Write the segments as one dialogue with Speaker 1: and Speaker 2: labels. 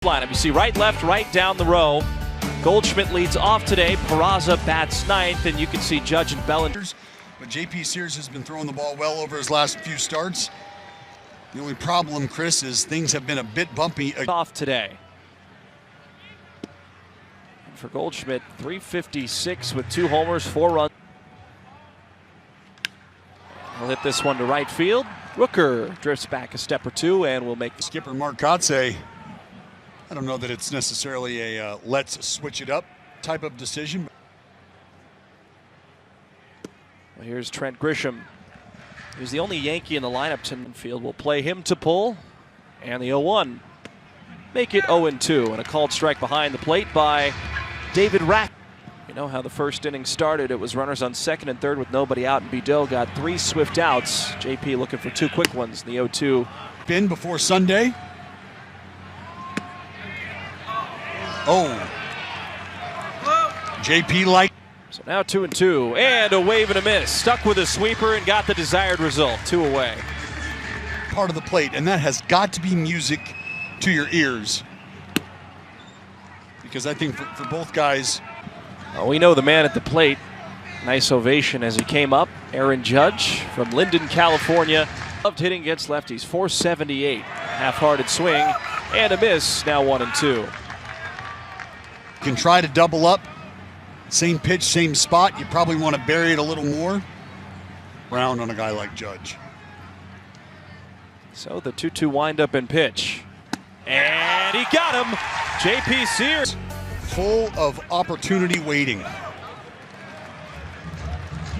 Speaker 1: Lineup. You see right, left, right down the row. Goldschmidt leads off today. Peraza bats ninth, and you can see Judge and Bellinger.
Speaker 2: But J.P. Sears has been throwing the ball well over his last few starts. The only problem, Chris, is things have been a bit bumpy.
Speaker 1: Off today. And for Goldschmidt, 356 with 2 homers, 4 runs. He'll hit this one to right field. Rooker drifts back a step or two and will make the
Speaker 2: skipper Mark Kotze. I don't know that it's necessarily a let's switch it up type of decision.
Speaker 1: Well, here's Trent Grisham. He's the only Yankee in the lineup tonight. Field will play him to pull, and the 0-1. Make it 0-2, and a called strike behind the plate by David Rack. You know how the first inning started. It was runners on second and third with nobody out, and Bideau got 3 swift outs. JP looking for 2 quick ones in the 0-2.
Speaker 2: Been before Sunday. Oh. JP like.
Speaker 1: So now 2-2, and a wave and a miss. Stuck with a sweeper and got the desired result. 2 away.
Speaker 2: Part of the plate, and that has got to be music to your ears. Because I think for both guys.
Speaker 1: We know the man at the plate. Nice ovation as he came up. Aaron Judge from Linden, California. Loved hitting against lefties. 478. Half-hearted swing and a miss. Now 1-2.
Speaker 2: Can try to double up. Same pitch, same spot. You probably want to bury it a little more. Round on a guy like Judge.
Speaker 1: So the 2-2 windup and pitch. And he got him. J.P. Sears.
Speaker 2: Full of opportunity waiting.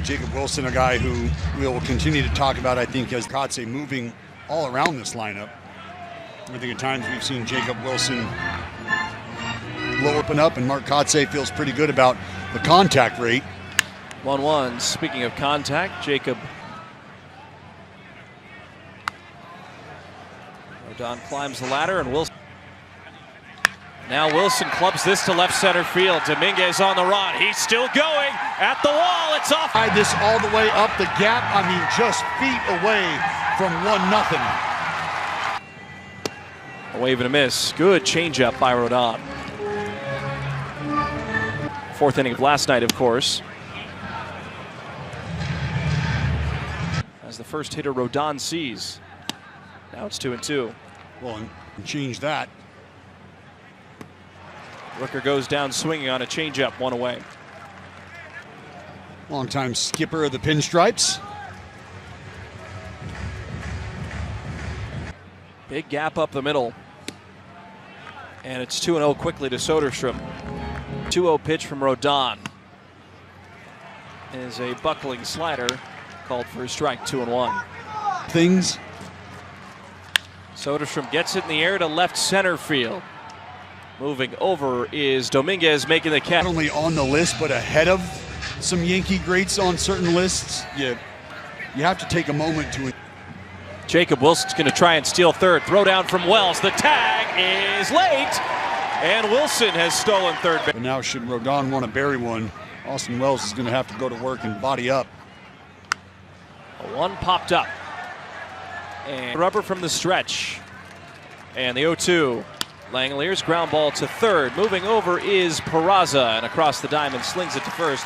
Speaker 2: Jacob Wilson, a guy who we'll continue to talk about, I think, as Kotze moving all around this lineup. I think at times we've seen Jacob Wilson low open up, and Mark Kotze feels pretty good about the contact rate.
Speaker 1: 1-1. Speaking of contact, Jacob. Rodon climbs the ladder, and Wilson. Now Wilson clubs this to left center field. Dominguez on the run. He's still going at the wall. It's off.
Speaker 2: This all the way up the gap. I mean, just feet away from 1-0.
Speaker 1: A wave and a miss. Good changeup by Rodon. 4th inning of last night, of course. As the first hitter Rodon sees. Now it's 2-2.
Speaker 2: Well, and change that.
Speaker 1: Rooker goes down swinging on a changeup, 1 away.
Speaker 2: Longtime skipper of the Pinstripes.
Speaker 1: Big gap up the middle. And it's 2-0 quickly to Soderstrom. 2-0 pitch from Rodon. Is a buckling slider called for a strike, 2-1.
Speaker 2: Things.
Speaker 1: Soderstrom gets it in the air to left center field. Moving over is Dominguez making the catch.
Speaker 2: Not only on the list, but ahead of some Yankee greats on certain lists. You have to take a moment to.
Speaker 1: Jacob Wilson's going to try and steal third. Throw down from Wells. The tag is late, and Wilson has stolen third base.
Speaker 2: But now should Rodon want to bury one, Austin Wells is going to have to go to work and body up.
Speaker 1: A 1 popped up. And rubber from the stretch. And the 0-2. Langeliers ground ball to third. Moving over is Peraza, and across the diamond slings it to first.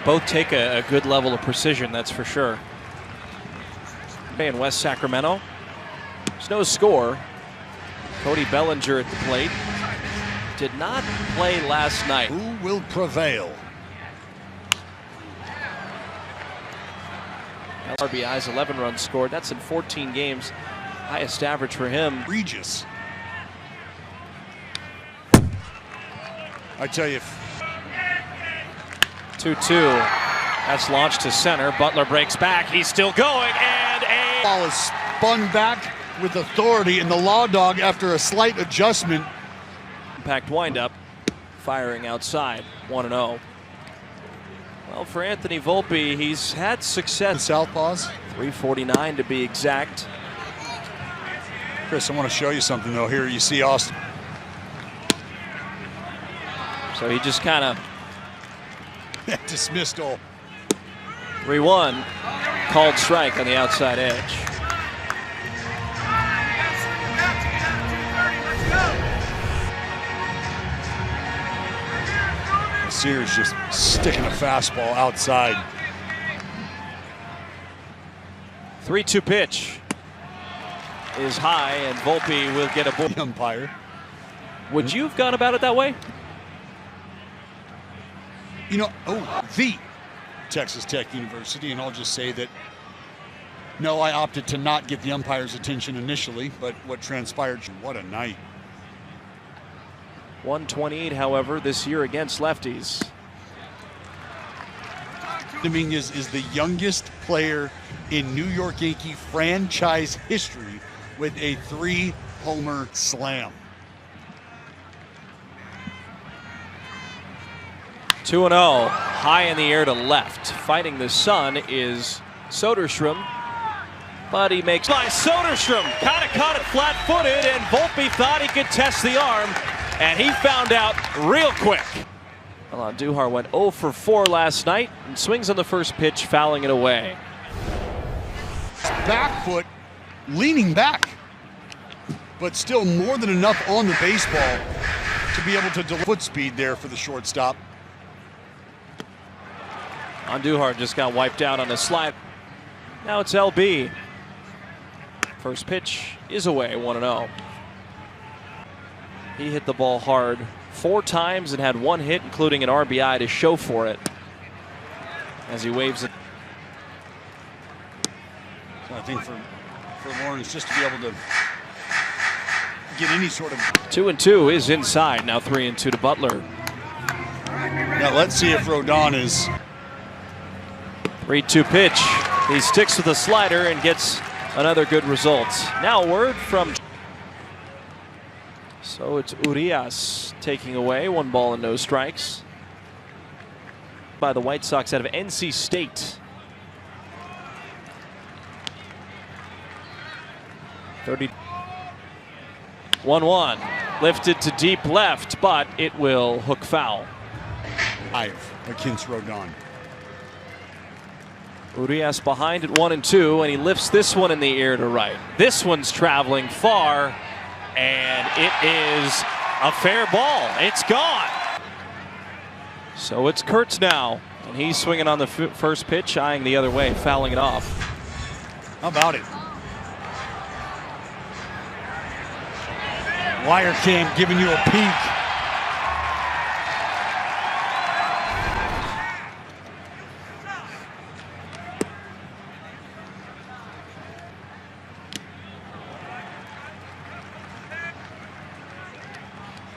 Speaker 1: Both take a good level of precision, that's for sure. In West Sacramento, there's no score. Cody Bellinger at the plate. Did not play last night.
Speaker 2: Who will prevail?
Speaker 1: RBIs, 11 runs scored. That's in 14 games. Highest average for him.
Speaker 2: Regis. I tell you.
Speaker 1: 2-2. That's launched to center. Butler breaks back. He's still going, and a
Speaker 2: ball is spun back with authority, and the Law Dog, after a slight adjustment.
Speaker 1: Impact windup, firing outside, 1-0. Well, for Anthony Volpe, he's had success.
Speaker 2: The southpaws.
Speaker 1: 349 to be exact.
Speaker 2: Chris, I want to show you something, though. Here you see Austin.
Speaker 1: So he just kind of
Speaker 2: dismissed all.
Speaker 1: 3-1. Called strike on the outside edge.
Speaker 2: Sears just sticking a fastball outside.
Speaker 1: 3-2 pitch is high, and Volpe will get a ball.
Speaker 2: Umpire.
Speaker 1: Would you have gone about it that way?
Speaker 2: You know, the Texas Tech University, and I'll just say that no, I opted to not get the umpire's attention initially, but what transpired, what a night.
Speaker 1: 128, however, this year against lefties.
Speaker 2: Dominguez is the youngest player in New York Yankee franchise history with a 3-homer slam.
Speaker 1: 2-0, high in the air to left. Fighting the sun is Soderstrom, but he makes by Soderstrom. Kind of caught it flat-footed, and Volpe thought he could test the arm, and he found out real quick. Well, Duhar went 0 for 4 last night and swings on the first pitch, fouling it away.
Speaker 2: Back foot, leaning back, but still more than enough on the baseball to be able to deliver foot speed there for the shortstop.
Speaker 1: Duhar just got wiped out on a slide. Now it's LB. First pitch is away, 1-0. He hit the ball hard 4 times and had 1 hit, including an RBI to show for it. As he waves it.
Speaker 2: So I think for Lawrence just to be able to get any sort of
Speaker 1: 2-2 is inside. Now 3-2 to Butler.
Speaker 2: Now let's see if Rodon is
Speaker 1: 3-2 pitch. He sticks with the slider and gets another good result. Now a word from. So it's Urias taking away 1 ball and no strikes by the White Sox out of NC State. 30. 1-1 lifted to deep left, but it will hook foul.
Speaker 2: Against Rodon.
Speaker 1: Urias behind at 1-2, and he lifts this one in the air to right. This one's traveling far, and it is a fair ball. It's gone. So it's Kurtz now, and he's swinging on the first pitch, eyeing the other way, fouling it off.
Speaker 2: How about it? Wire cam giving you a peek.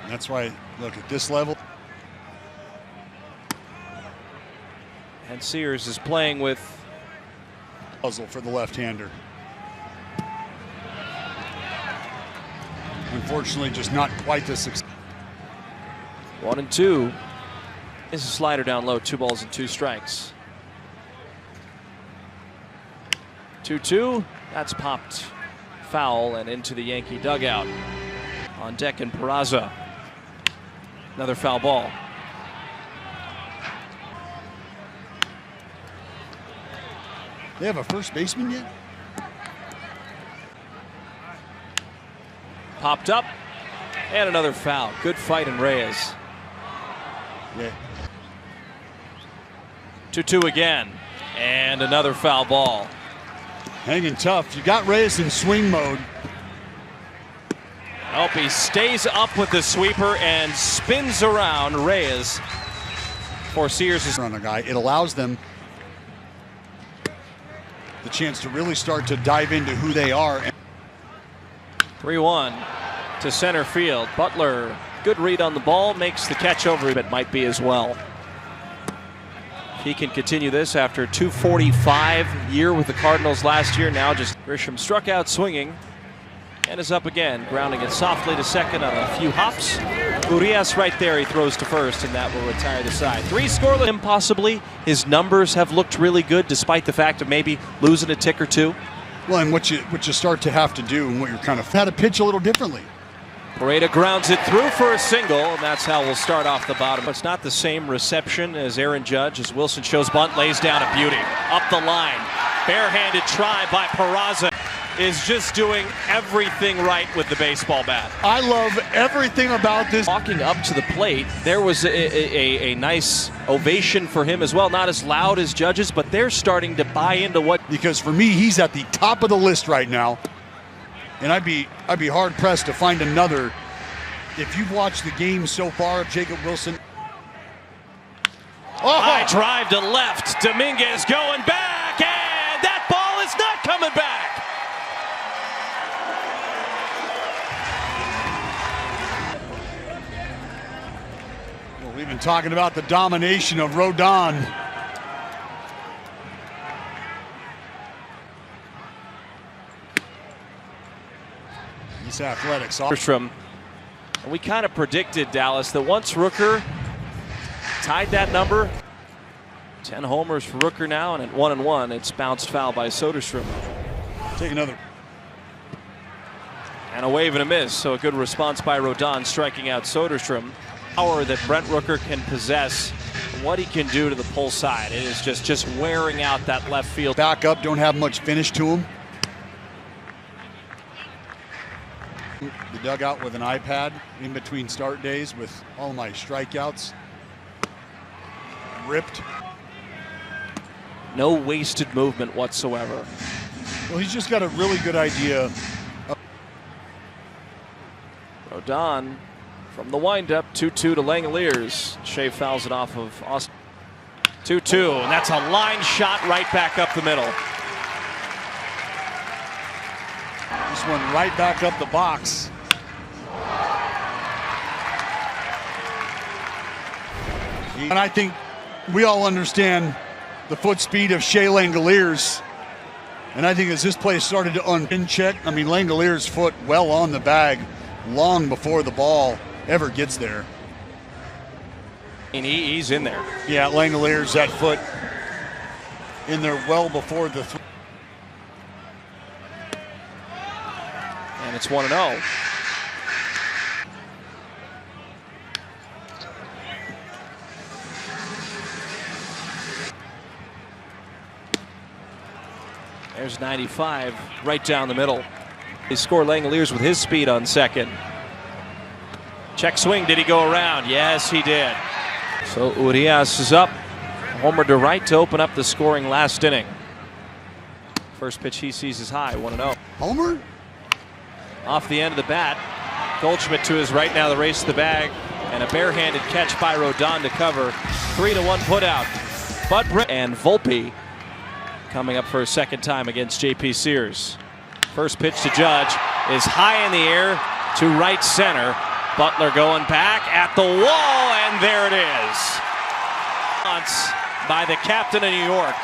Speaker 2: That's why, look, at this level.
Speaker 1: And Sears is playing with
Speaker 2: puzzle for the left-hander. Unfortunately, just not quite the success.
Speaker 1: 1-2. This is a slider down low, 2 balls and 2 strikes. 2-2. That's popped foul and into the Yankee dugout. On deck and Peraza. Another foul ball.
Speaker 2: They have a first baseman yet?
Speaker 1: Popped up, and another foul. Good fight in Reyes.
Speaker 2: Yeah.
Speaker 1: 2-2 again, and another foul ball.
Speaker 2: Hanging tough. You got Reyes in swing mode.
Speaker 1: Nope, he stays up with the sweeper and spins around Reyes. For Sears
Speaker 2: On a guy, it allows them the chance to really start to dive into who they are.
Speaker 1: 3-1 to center field. Butler, good read on the ball, makes the catch over. It might be as well. If he can continue this after 245 year with the Cardinals last year, now just Grisham struck out swinging and is up again, grounding it softly to second on a few hops. Urias right there, he throws to first, and that will retire the side. 3 scoreless. Impossibly, his numbers have looked really good despite the fact of maybe losing a tick or 2.
Speaker 2: Well, and what you start to have to do, and what you're kind of had to pitch a little differently.
Speaker 1: Pareda grounds it through for a single, and that's how we'll start off the bottom. It's not the same reception as Aaron Judge, as Wilson shows bunt, lays down a beauty. Up the line, barehanded try by Peraza. is just doing everything right with the baseball bat.
Speaker 2: I love everything about this.
Speaker 1: Walking up to the plate, there was a nice ovation for him as well. Not as loud as judges, but they're starting to buy into what.
Speaker 2: Because for me, he's at the top of the list right now. And I'd be hard pressed to find another. If you've watched the game so far of Jacob Wilson.
Speaker 1: Oh! High drive to left. Dominguez going back, and that ball is not coming back.
Speaker 2: Well, we've been talking about the domination of Rodon. He's athletic.
Speaker 1: We kind of predicted, Dallas, that once Rooker tied that number, 10 homers for Rooker now, and at 1-1, it's bounced foul by Soderstrom.
Speaker 2: Take another.
Speaker 1: And a wave and a miss, so a good response by Rodon, striking out Soderstrom. Power that Brent Rooker can possess, what he can do to the pull side. It is just wearing out that left field.
Speaker 2: Back up, don't have much finish to him. The dugout with an iPad in between start days with all my strikeouts. Ripped.
Speaker 1: No wasted movement whatsoever.
Speaker 2: Well, he's just got a really good idea.
Speaker 1: Rodon from the windup, 2-2 to Langoliers. Shea fouls it off of Austin. 2-2, and that's a line shot right back up the middle.
Speaker 2: This one right back up the box. And I think we all understand the foot speed of Shea Langoliers. And I think as this play started to uncheck, I mean, Langoliers' foot well on the bag long before the ball ever gets there.
Speaker 1: And he's in there.
Speaker 2: Yeah, Langoliers, that foot in there well before the
Speaker 1: and it's 1-0. There's 95 right down the middle. They score Langoliers with his speed on second. Check swing, did he go around? Yes, he did. So Urias is up. Homer to right to open up the scoring last inning. First pitch he sees is high, 1-0.
Speaker 2: Homer?
Speaker 1: Off the end of the bat. Goldschmidt to his right now, the race to the bag. And a barehanded catch by Rodon to cover. 3-1 put out. And Volpe coming up for a second time against J.P. Sears. First pitch to Judge is high in the air to right center. Butler going back at the wall, and there it is. By the captain of New York.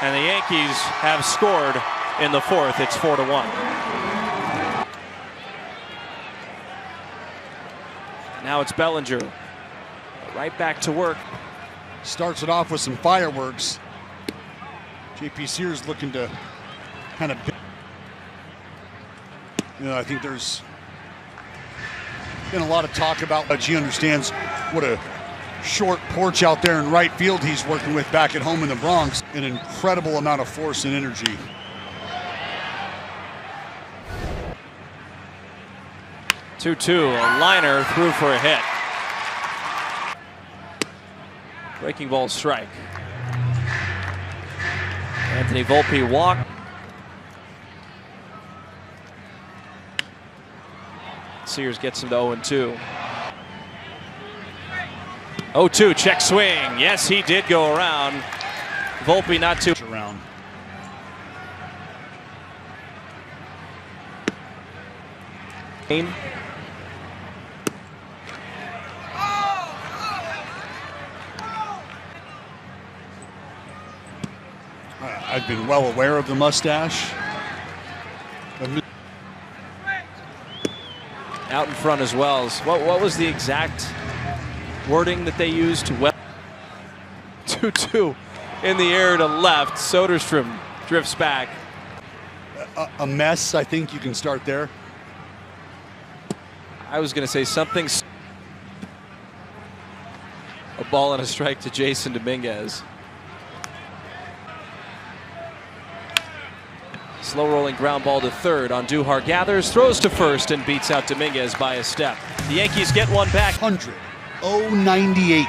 Speaker 1: And the Yankees have scored in the fourth. It's 4-1. Now it's Bellinger. Right back to work.
Speaker 2: Starts it off with some fireworks. J.P. Sears looking to kind of, I think there's been a lot of talk about that. He understands what a short porch out there in right field he's working with back at home in the Bronx. An incredible amount of force and energy.
Speaker 1: Two-two, a liner through for a hit. Breaking ball strike. Anthony Volpe walked. Sears gets him to 0-2. 0-2, check swing. Yes, he did go around. Volpe not too
Speaker 2: around. I've been well aware of the mustache.
Speaker 1: Out in front as well. What was the exact wording that they used? 2-2 in the air to left. Soderstrom drifts back.
Speaker 2: A mess, I think you can start there.
Speaker 1: I was going to say something. A ball and a strike to Jason Dominguez. Slow rolling ground ball to third. Andujar gathers, throws to first, and beats out Dominguez by a step. The Yankees get one back.
Speaker 2: 100-098.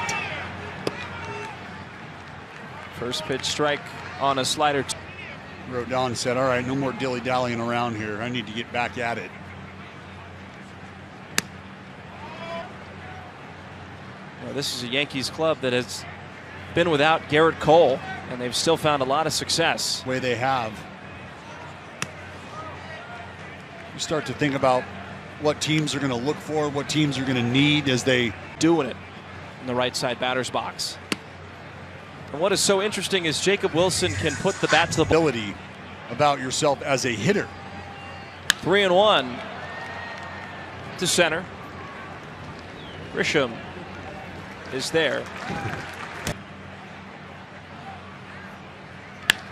Speaker 1: First pitch strike on a slider.
Speaker 2: Wrote down and said, all right, no more dilly-dallying around here. I need to get back at it.
Speaker 1: Well, this is a Yankees club that has been without Garrett Cole, and they've still found a lot of success.
Speaker 2: The way they have. You start to think about what teams are going to look for, what teams are going to need as they
Speaker 1: doing it in the right side batter's box. And what is so interesting is Jacob Wilson can put the bat to the ball.
Speaker 2: ability about yourself as a hitter.
Speaker 1: 3-1 to center. Grisham is there.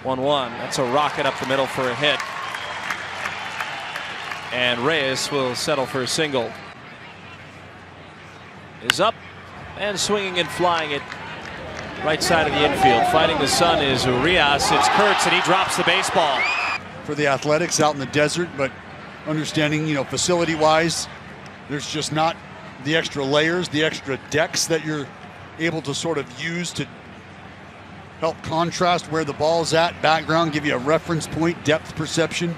Speaker 1: 1-1. That's a rocket up the middle for a hit. And Reyes will settle for a single. Is up and swinging and flying it right side of the infield. Fighting the sun is Urias. It's Kurtz, and he drops the baseball.
Speaker 2: For the Athletics out in the desert, but understanding, facility-wise, there's just not the extra layers, the extra decks that you're able to sort of use to help contrast where the ball's at, background, give you a reference point, depth perception.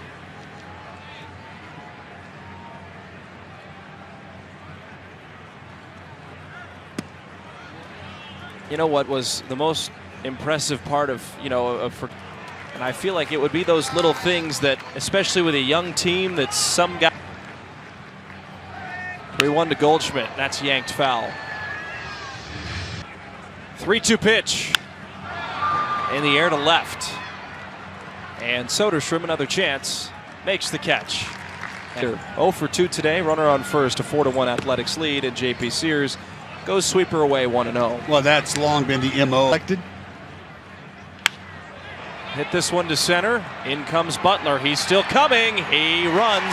Speaker 1: You know what was the most impressive part of, and I feel like it would be those little things that, especially with a young team, that some guy. 3-1 to Goldschmidt. That's yanked foul. 3-2 pitch. In the air to left. And Soderstrom, another chance, makes the catch. 0 for 2 today. Runner on first, a 4-1 Athletics lead, and J.P. Sears goes sweeper away 1-0.
Speaker 2: Well, that's long been the MO.
Speaker 1: Hit this one to center. In comes Butler. He's still coming. He runs.